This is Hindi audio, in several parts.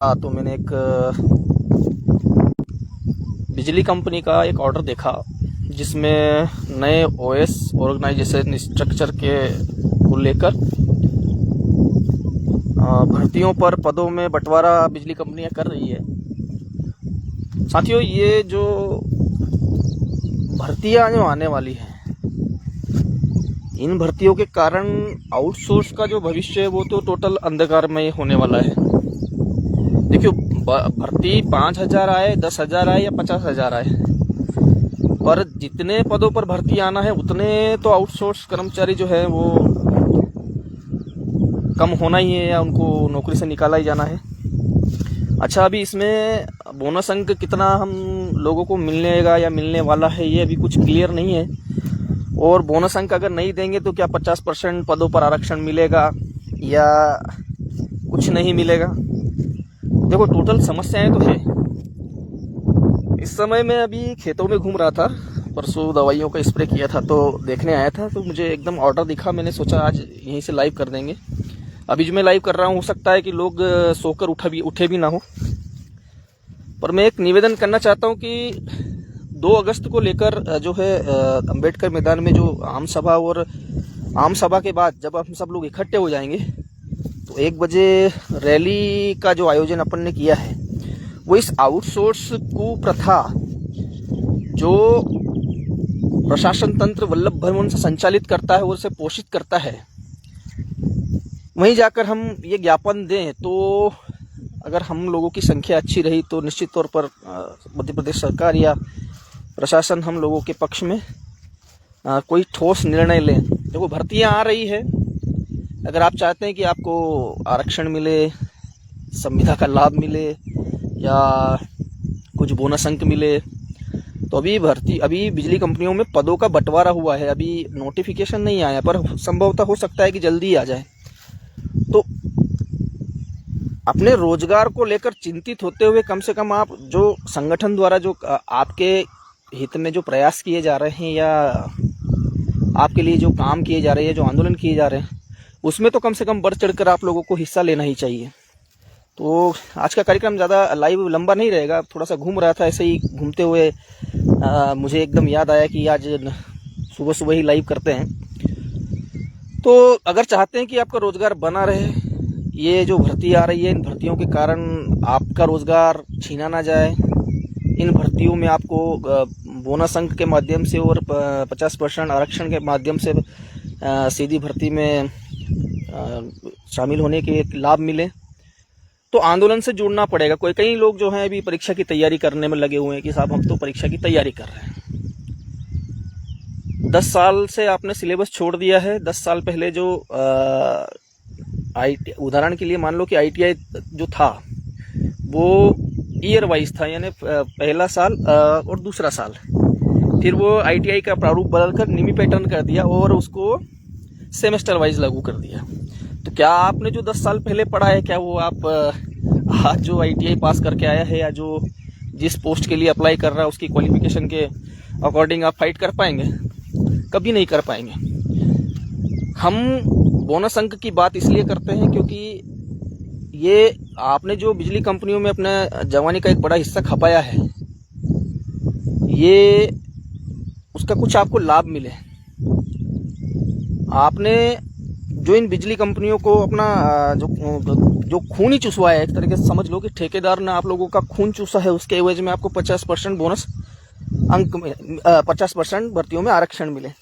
तो मैंने एक बिजली कंपनी का एक ऑर्डर देखा जिसमें नए ओएस ऑर्गेनाइजेशन स्ट्रक्चर के को लेकर भर्तियों पर पदों में बंटवारा बिजली कंपनियां कर रही है। साथियों, ये जो भर्तियां जो आने वाली हैं, इन भर्तियों के कारण आउटसोर्स का जो भविष्य है वो तो टोटल अंधकार में होने वाला है। देखियो, भर्ती 5,000 आए, 10,000 आए या 50,000 आए, पर जितने पदों पर भर्ती आना है उतने तो आउटसोर्स कर्मचारी जो है वो कम होना ही है या उनको नौकरी से निकाला ही जाना है। अच्छा, अभी इसमें बोनस अंक कितना हम लोगों को मिलेगा या मिलने वाला है ये अभी कुछ क्लियर नहीं है। और बोनस अंक अगर नहीं देंगे तो क्या 50% पदों पर आरक्षण मिलेगा या कुछ नहीं मिलेगा। देखो, टोटल समस्याएं तो है। इस समय मैं अभी खेतों में घूम रहा था, परसों दवाइयों का स्प्रे किया था तो देखने आया था, तो मुझे एकदम ऑर्डर दिखा। मैंने सोचा आज यहीं से लाइव कर देंगे। अभी जो मैं लाइव कर रहा हूँ हो सकता है कि लोग सोकर उठे भी ना हो, पर मैं एक निवेदन करना चाहता हूँ कि 2 अगस्त को लेकर जो है अंबेडकर मैदान में जो आम सभा, और आम सभा के बाद जब हम सब लोग इकट्ठे हो जाएंगे तो 1 बजे रैली का जो आयोजन अपन ने किया है वो इस आउटसोर्स कुप्रथा जो प्रशासन तंत्र वल्लभ भवन से संचालित करता है और उसे पोषित करता है, वहीं जाकर हम ये ज्ञापन दें। तो अगर हम लोगों की संख्या अच्छी रही तो निश्चित तौर पर मध्य प्रदेश सरकार या प्रशासन हम लोगों के पक्ष में कोई ठोस निर्णय लें। देखो, भर्तियां आ रही है, अगर आप चाहते हैं कि आपको आरक्षण मिले, संविदा का लाभ मिले या कुछ बोनस अंक मिले, तो अभी बिजली कंपनियों में पदों का बंटवारा हुआ है, अभी नोटिफिकेशन नहीं आया, पर संभवतः हो सकता है कि जल्दी आ जाए। तो अपने रोजगार को लेकर चिंतित होते हुए कम से कम आप जो संगठन द्वारा जो आपके हित में जो प्रयास किए जा रहे हैं या आपके लिए जो काम किए जा रहे हैं, जो आंदोलन किए जा रहे हैं, उसमें तो कम से कम बढ़ चढ़कर आप लोगों को हिस्सा लेना ही चाहिए। तो आज का कार्यक्रम ज़्यादा लाइव लंबा नहीं रहेगा, थोड़ा सा घूम रहा था, ऐसे ही घूमते हुए मुझे एकदम याद आया कि आज सुबह सुबह ही लाइव करते हैं। तो अगर चाहते हैं कि आपका रोजगार बना रहे, ये जो भर्ती आ रही है, इन भर्तियों के कारण आपका रोजगार छीना ना जाए, इन भर्तियों में आपको बोनस अंक के माध्यम से और 50% आरक्षण के माध्यम से सीधी भर्ती में शामिल होने के लाभ मिले, तो आंदोलन से जुड़ना पड़ेगा। कई लोग जो हैं अभी परीक्षा की तैयारी करने में लगे हुए हैं कि साहब हम तो परीक्षा की तैयारी कर रहे हैं। 10 साल से आपने सिलेबस छोड़ दिया है। 10 साल पहले जो उदाहरण के लिए मान लो कि ITI जो था वो ईयर वाइज था, यानी पहला साल और दूसरा साल, फिर वो ITI का प्रारूप बदलकर निमी पैटर्न कर दिया और उसको सेमेस्टर वाइज लागू कर दिया। तो क्या आपने जो 10 साल पहले पढ़ा है, क्या वो आप आज जो ITI पास करके आया है या जो जिस पोस्ट के लिए अप्लाई कर रहा है उसकी क्वालिफिकेशन के अकॉर्डिंग आप फाइट कर पाएंगे? कभी नहीं कर पाएंगे। हम बोनस अंक की बात इसलिए करते हैं क्योंकि ये आपने जो बिजली कंपनियों में अपने जवानी का एक बड़ा हिस्सा खपाया है, ये उसका कुछ आपको लाभ मिले। आपने जो इन बिजली कंपनियों को अपना जो खून ही चुसवा है, एक तरीके से समझ लो कि ठेकेदार ने आप लोगों का खून चूसा है, उसके एवज में आपको 50% बोनस अंक में 50% भर्तियों में आरक्षण मिले।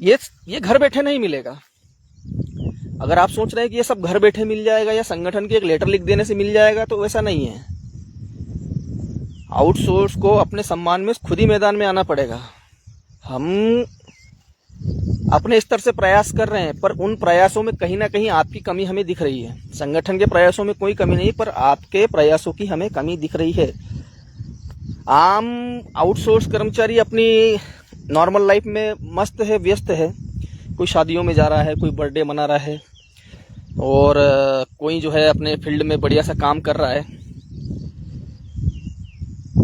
ये घर बैठे नहीं मिलेगा। अगर आप सोच रहे हैं कि ये सब घर बैठे मिल जाएगा या संगठन के एक लेटर लिख देने से मिल जाएगा, तो वैसा नहीं है। आउटसोर्स को अपने सम्मान में खुद ही मैदान में आना पड़ेगा। हम अपने स्तर से प्रयास कर रहे हैं, पर उन प्रयासों में कहीं ना कहीं आपकी कमी हमें दिख रही है। संगठन के प्रयासों में कोई कमी नहीं, पर आपके प्रयासों की हमें कमी दिख रही है। आम आउटसोर्स कर्मचारी अपनी नॉर्मल लाइफ में मस्त है, व्यस्त है। कोई शादियों में जा रहा है, कोई बर्थडे मना रहा है, और कोई जो है अपने फील्ड में बढ़िया सा काम कर रहा है।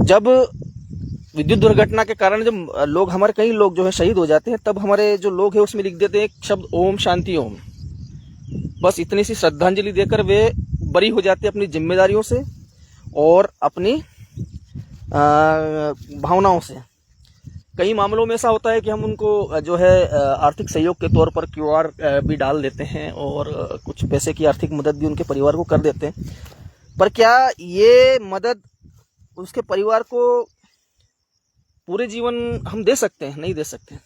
जब विद्युत दुर्घटना के कारण जब लोग हमारे कई लोग जो है शहीद हो जाते हैं, तब हमारे जो लोग हैं उसमें लिख देते हैं एक शब्द ओम शांति ओम। बस इतनी सी श्रद्धांजलि देकर वे बरी हो जाते हैं अपनी जिम्मेदारियों से और अपनी भावनाओं से। कई मामलों में ऐसा होता है कि हम उनको जो है आर्थिक सहयोग के तौर पर QR भी डाल देते हैं और कुछ पैसे की आर्थिक मदद भी उनके परिवार को कर देते हैं। पर क्या ये मदद उसके परिवार को पूरे जीवन हम दे सकते हैं? नहीं दे सकते।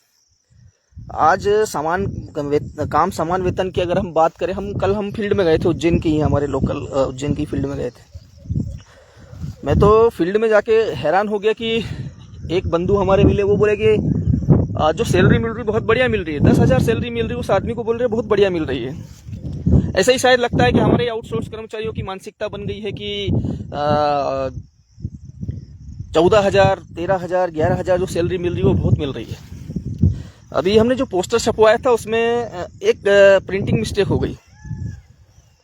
आज समान वेतन की अगर हम बात करें, कल हम फील्ड में गए थे, उज्जैन की ही, हमारे लोकल उज्जैन की फील्ड में गए थे। मैं तो फील्ड में जाके हैरान हो गया कि एक बंधु हमारे मिले, वो बोले कि जो सैलरी मिल रही बहुत बढ़िया मिल रही है, 10,000 सैलरी मिल रही है। उस आदमी को बोल रहे बहुत बढ़िया मिल रही है। ऐसा ही शायद लगता है कि हमारे आउटसोर्स कर्मचारियों की मानसिकता बन गई है कि 14,000, 13,000, 11,000 जो सैलरी मिल रही है वो बहुत मिल रही है। अभी हमने जो पोस्टर छपवाया था उसमें एक प्रिंटिंग मिस्टेक हो गई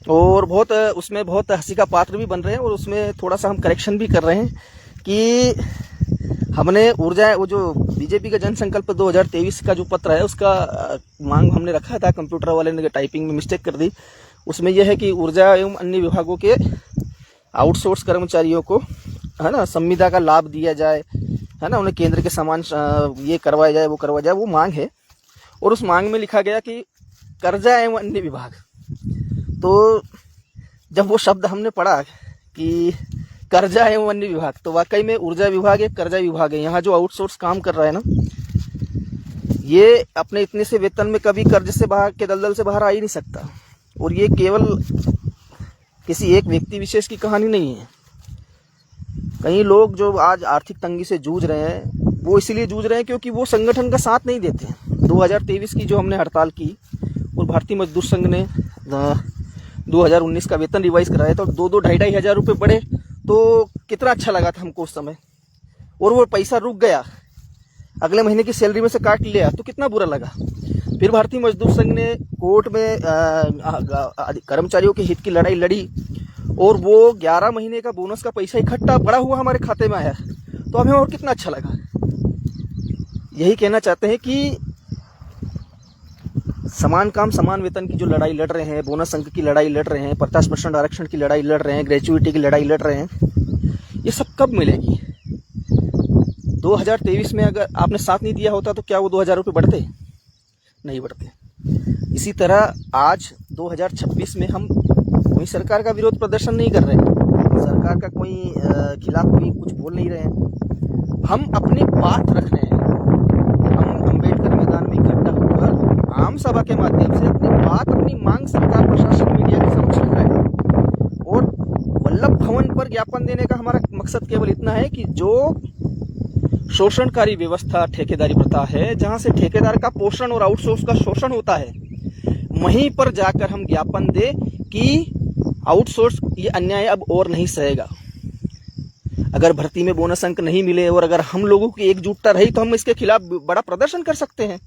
और उसमें बहुत हंसी का पात्र भी बन रहे हैं और उसमें थोड़ा सा हम करेक्शन भी कर रहे हैं कि हमने ऊर्जा, वो जो बीजेपी का जनसंकल्प 2023 का जो पत्र है उसका मांग हमने रखा था, कंप्यूटर वाले ने टाइपिंग में मिस्टेक कर दी। उसमें यह है कि ऊर्जा एवं अन्य विभागों के आउटसोर्स कर्मचारियों को, है ना, संविदा का लाभ दिया जाए, है ना, उन्हें केंद्र के समान ये करवाया जाए, वो करवाया जाए, वो मांग है। और उस मांग में लिखा गया कि कर्जा एवं अन्य विभाग। तो जब वो शब्द हमने पढ़ा कि कर्जा एवं अन्य विभाग, तो वाकई में ऊर्जा विभाग एक कर्जा विभाग है। यहाँ जो आउटसोर्स काम कर रहा है ना, ये अपने इतने से वेतन में कभी कर्ज से बाहर के दलदल से बाहर आ ही नहीं सकता। और ये केवल किसी एक व्यक्ति विशेष की कहानी नहीं है। कई लोग जो आज आर्थिक तंगी से जूझ रहे हैं, वो इसीलिए जूझ रहे हैं क्योंकि वो संगठन का साथ नहीं देते। 2023 की जो हमने हड़ताल की और भारतीय मजदूर संघ ने 2019 का वेतन रिवाइज कराया, तो 2-2, 2,500 हजार रुपये बढ़े, तो कितना अच्छा लगा था हमको उस समय। और वो पैसा रुक गया, अगले महीने की सैलरी में से काट लिया, तो कितना बुरा लगा। फिर भारतीय मजदूर संघ ने कोर्ट में कर्मचारियों के हित की लड़ाई लड़ी और वो 11 महीने का बोनस का पैसा इकट्ठा बड़ा हुआ हमारे खाते में आया, तो हमें और कितना अच्छा लगा। यही कहना चाहते हैं कि समान काम समान वेतन की जो लड़ाई लड़ रहे हैं, बोनस अंक की लड़ाई लड़ रहे हैं, 50% आरक्षण की लड़ाई लड़ रहे हैं, ग्रेचुइटी की लड़ाई लड़ रहे हैं, ये सब कब मिलेगी? 2023 में अगर आपने साथ नहीं दिया होता तो क्या वो 2,000 रुपये बढ़ते? नहीं बढ़ते। इसी तरह आज 2026 में हम कोई सरकार का विरोध प्रदर्शन नहीं कर रहे हैं, सरकार का कोई खिलाफ कोई कुछ बोल नहीं रहे हैं। हम अपनी बात रख रहे हैं। हम अम्बेडकर मैदान में इकट्ठा होकर आम सभा के माध्यम से अपनी बात, अपनी मांग सरकार, प्रशासन, मीडिया के समक्ष रख रहे हैं। और वल्लभ भवन पर ज्ञापन देने का हमारा मकसद केवल इतना है कि जो शोषणकारी व्यवस्था, ठेकेदारी प्रथा है, जहां से ठेकेदार का पोषण और आउटसोर्स का शोषण होता है, वहीं पर जाकर हम ज्ञापन दे कि आउटसोर्स ये अन्याय अब और नहीं सहेगा। अगर भर्ती में बोनस अंक नहीं मिले और अगर हम लोगों की एकजुटता रही तो हम इसके खिलाफ बड़ा प्रदर्शन कर सकते हैं।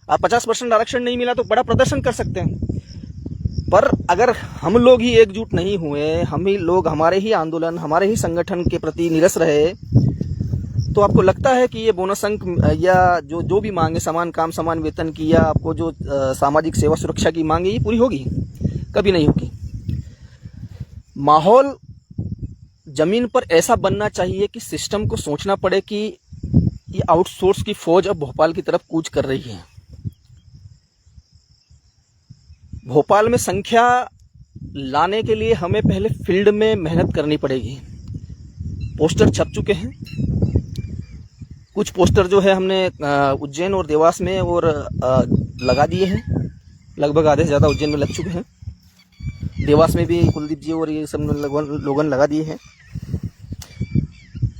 50% आरक्षण नहीं मिला तो बड़ा प्रदर्शन कर सकते हैं। पर अगर हम लोग ही एकजुट नहीं हुए, हम ही लोग, हमारे ही आंदोलन, हमारे ही संगठन के प्रति निरस रहे, तो आपको लगता है कि ये बोनस अंक या जो भी मांगे, समान काम समान वेतन की, या आपको जो सामाजिक सेवा सुरक्षा की मांग है, ये पूरी होगी? कभी नहीं होगी। माहौल जमीन पर ऐसा बनना चाहिए कि सिस्टम को सोचना पड़े कि ये आउटसोर्स की फौज अब भोपाल की तरफ कूच कर रही है। भोपाल में संख्या लाने के लिए हमें पहले फील्ड में मेहनत करनी पड़ेगी। पोस्टर छप चुके हैं। कुछ पोस्टर जो है हमने उज्जैन और देवास में और लगा दिए हैं। लगभग आधे से ज़्यादा उज्जैन में लग चुके हैं। देवास में भी कुलदीप जी और ये सब लोगों ने लगा दिए हैं।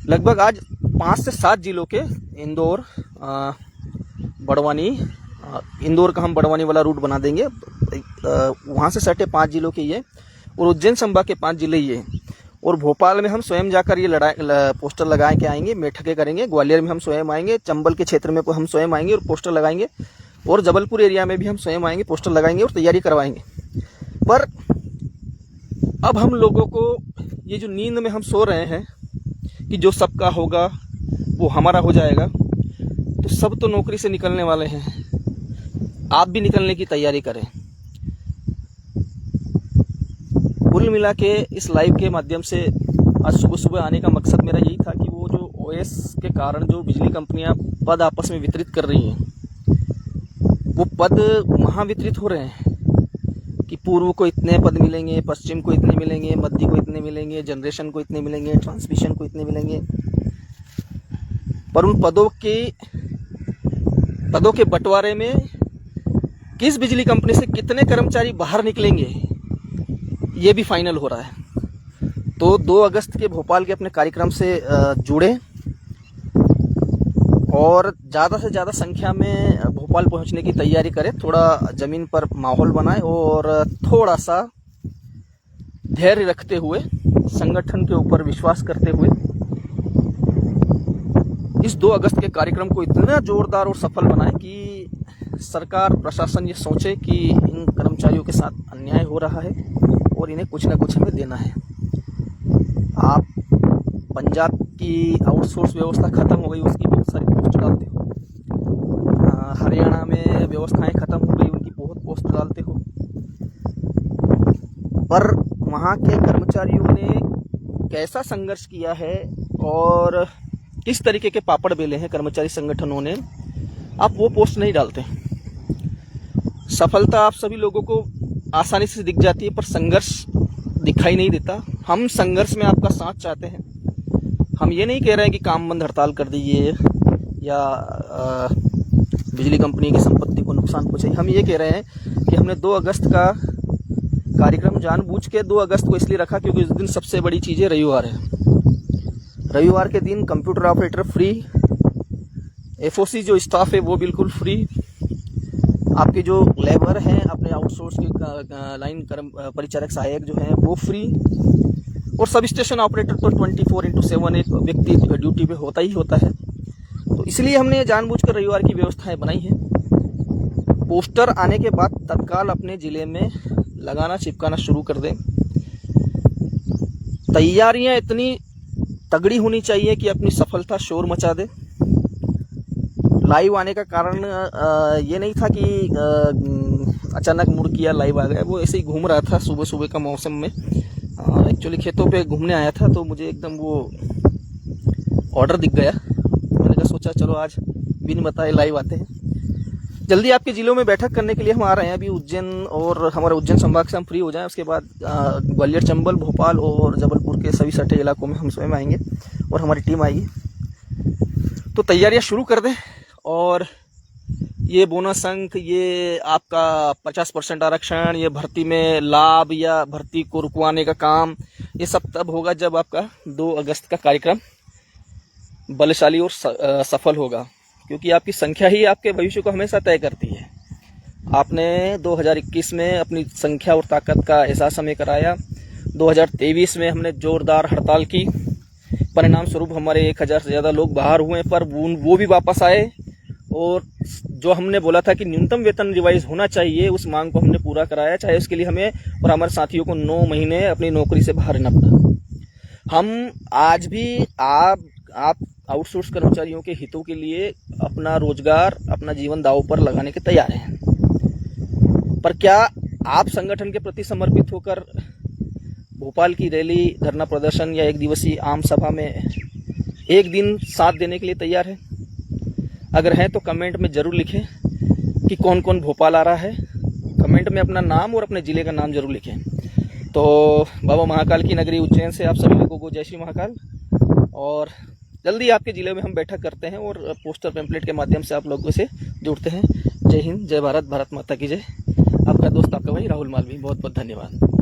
लगभग आज 5 से 7 जिलों के इंदौर, बड़वानी, इंदौर का हम बड़वानी वाला रूट बना देंगे, वहाँ से सटे 5 जिलों के ये, और उज्जैन संभाग के 5 जिले ये, और भोपाल में हम स्वयं जाकर ये पोस्टर लगा के आएंगे, बैठकें करेंगे। ग्वालियर में हम स्वयं आएंगे, चंबल के क्षेत्र में हम स्वयं आएंगे और पोस्टर लगाएंगे, और जबलपुर एरिया में भी हम स्वयं आएंगे, पोस्टर लगाएंगे और तैयारी करवाएंगे। पर अब हम लोगों को ये जो नींद में हम सो रहे हैं कि जो सबका होगा वो हमारा हो जाएगा, तो सब तो नौकरी से निकलने वाले हैं। आप भी निकलने की तैयारी करें। कुल मिला के इस लाइव के माध्यम से आज सुबह सुबह आने का मकसद मेरा यही था कि वो जो ओएस के कारण जो बिजली कंपनियां पद आपस में वितरित कर रही हैं, वो पद वहाँ वितरित हो रहे हैं कि पूर्व को इतने पद मिलेंगे, पश्चिम को इतने मिलेंगे, मध्य को इतने मिलेंगे, जनरेशन को इतने मिलेंगे, ट्रांसमिशन को इतने मिलेंगे। पर उन पदों के बंटवारे में किस बिजली कंपनी से कितने कर्मचारी बाहर निकलेंगे, ये भी फाइनल हो रहा है। तो 2 अगस्त के भोपाल के अपने कार्यक्रम से जुड़े और ज़्यादा से ज़्यादा संख्या में भोपाल पहुंचने की तैयारी करें। थोड़ा ज़मीन पर माहौल बनाए और थोड़ा सा धैर्य रखते हुए, संगठन के ऊपर विश्वास करते हुए इस 2 अगस्त के कार्यक्रम को इतना जोरदार और सफल बनाए कि सरकार प्रशासन ये सोचे कि इन कर्मचारियों के साथ अन्याय हो रहा है और इन्हें कुछ ना कुछ हमें देना है। आप पंजाब की आउटसोर्स व्यवस्था खत्म हो गई, उसकी बहुत सारी पोस्ट डालते हो। हरियाणा में व्यवस्थाएं खत्म हो गई, उनकी बहुत पोस्ट डालते हो। पर वहाँ के कर्मचारियों ने कैसा संघर्ष किया है और किस तरीके के पापड़ बेले हैं कर्मचारी संगठनों ने, आप वो पोस्ट नहीं डालते। सफलता आप सभी लोगों को आसानी से दिख जाती है, पर संघर्ष दिखाई नहीं देता। हम संघर्ष में आपका साथ चाहते हैं। हम ये नहीं कह रहे हैं कि काम बंद हड़ताल कर दीजिए या बिजली कंपनी की संपत्ति को नुकसान पहुंचाइए। हम ये कह रहे हैं कि हमने 2 अगस्त का कार्यक्रम जानबूझ के 2 अगस्त को इसलिए रखा क्योंकि इस दिन सबसे बड़ी चीज़ है, रविवार है। रविवार के दिन कंप्यूटर ऑपरेटर फ्री, एफओसी जो स्टाफ है वो बिल्कुल फ्री, आपके जो लेबर हैं अपने आउटसोर्स के लाइन परिचारक सहायक जो हैं वो फ्री, और सब स्टेशन ऑपरेटर तो 24/7 एक व्यक्ति ड्यूटी पे होता ही होता है। तो इसलिए हमने जानबूझकर रविवार की व्यवस्थाएं बनाई हैं। पोस्टर आने के बाद तत्काल अपने ज़िले में लगाना, चिपकाना शुरू कर दें। तैयारियां इतनी तगड़ी होनी चाहिए कि अपनी सफलता शोर मचा दे। लाइव आने का कारण ये नहीं था कि अचानक मुड़ किया लाइव आ गया, वो ऐसे ही घूम रहा था सुबह सुबह का मौसम में। एक्चुअली खेतों पे घूमने आया था तो मुझे एकदम वो ऑर्डर दिख गया। मैंने कहा सोचा चलो आज बिन बताए लाइव आते हैं। जल्दी आपके ज़िलों में बैठक करने के लिए हम आ रहे हैं। अभी उज्जैन और हमारे उज्जैन संभाग से हम फ्री हो जाएं, उसके बाद ग्वालियर, चंबल, भोपाल और जबलपुर के सभी सटे इलाकों में हम स्वयं आएंगे और हमारी टीम आएगी। तो तैयारियां शुरू कर दें। और ये बोनस अंक, ये आपका 50% आरक्षण, ये भर्ती में लाभ या भर्ती को रुकवाने का काम, ये सब तब होगा जब आपका 2 अगस्त का कार्यक्रम बलशाली और सफल होगा, क्योंकि आपकी संख्या ही आपके भविष्य को हमेशा तय करती है। आपने 2021 में अपनी संख्या और ताकत का एहसास हमें कराया। 2023 में हमने जोरदार हड़ताल की, परिणाम स्वरूप हमारे 1000 से ज़्यादा लोग बाहर हुए, पर वो भी वापस आए और जो हमने बोला था कि न्यूनतम वेतन रिवाइज होना चाहिए, उस मांग को हमने पूरा कराया, चाहे उसके लिए हमें और हमारे साथियों को 9 महीने अपनी नौकरी से बाहर रहना पड़ा। हम आज भी आप आउटसोर्स कर्मचारियों के हितों के लिए अपना रोजगार, अपना जीवन दांव पर लगाने के तैयार हैं। पर क्या आप संगठन के प्रति समर्पित होकर भोपाल की रैली, धरना प्रदर्शन या 1 दिवसीय आम सभा में एक दिन साथ देने के लिए तैयार हैं? अगर हैं तो कमेंट में ज़रूर लिखें कि कौन कौन भोपाल आ रहा है। कमेंट में अपना नाम और अपने ज़िले का नाम ज़रूर लिखें। तो बाबा महाकाल की नगरी उज्जैन से आप सभी लोगों को जय श्री महाकाल। और जल्दी आपके ज़िले में हम बैठक करते हैं और पोस्टर पैम्पलेट के माध्यम से आप लोगों से जुड़ते हैं। जय हिंद, जय भारत, भारत माता की जय। आपका दोस्त, आपका भाई राहुल मालवी। बहुत बहुत धन्यवाद।